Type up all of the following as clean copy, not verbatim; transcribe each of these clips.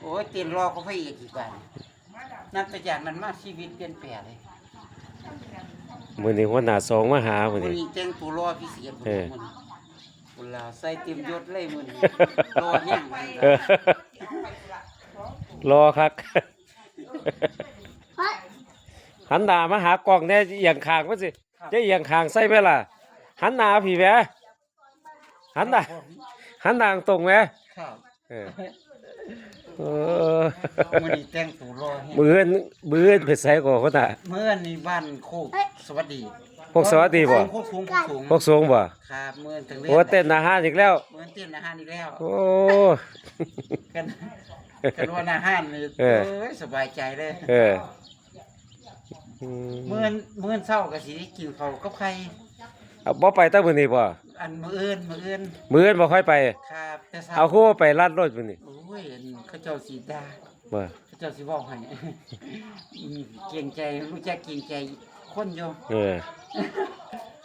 อ้ยเตียนรอก็พระเอกอีกบ้านนับแต่จากนั้นมาชีวิตเปลี่ยนแปลงเลยมื้อนี้หัวหน้าสองมาหามื้อ มื้อ นี้ นี้แต่งตัวรอพิเศษมื้อนี้พุ่นล่ะใส่เต็มยศเลยมื้อนี้รอแห้งเลย เออรอคักหันหน้ามาหากล้องแน่เอียงข้างมันสิจะเอียงข้างใส่ไหมล่ะหันหน้าพี่แหมหันหน้าตรงไหม ครับ เออ มื้อนี้แต่งตัวรอแห้ง มื้อไปใส่ก่อนเขาน่ะ มื้อนี้บ้านโคกสวัสดี พวกสวัสดีบ่ โคกสูง พวกสูงบ่ ครับมื้อถึง โอ้เต้นอาหารอีกแล้ว มื้อเต้นอาหารอีกแล้ว โอ้ กันว่าอาหารนี่ เอ เอ้ อ ยสบายใจเลย เออ มื้อเช้าก็สิได้กินข้าวกับไข่ เอาบ่ไปตั้งมื้อนี้บ่ อันมื้ออื่น มื้ออื่นบ่ค่อยไป ครับแต่เช้า เอาคู่ไปลัดรถมื้อนี้ โอ้ยอันเขาเจ้าสิด่า บ่ เขาเจ้าสิบอกให้ เกรงใจรู้จักเกรงใจคนอยู่ เออ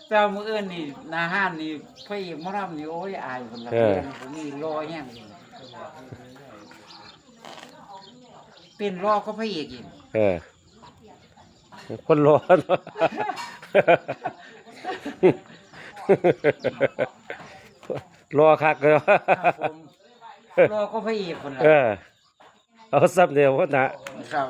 เจ้ามื้ออื่นนี่หน้าห้านนี่พระเอกหมอลำนี่โอ้ยอายพุ่นล่ะ เออ ผมนี่รอแฮงเป็นรอก็พระเอกอีก เออคนร้อน รอคักเลย ครับผมรอก็พระเอกพุ่นล่ะ เออเอาซับเดียวพ่นนะครับ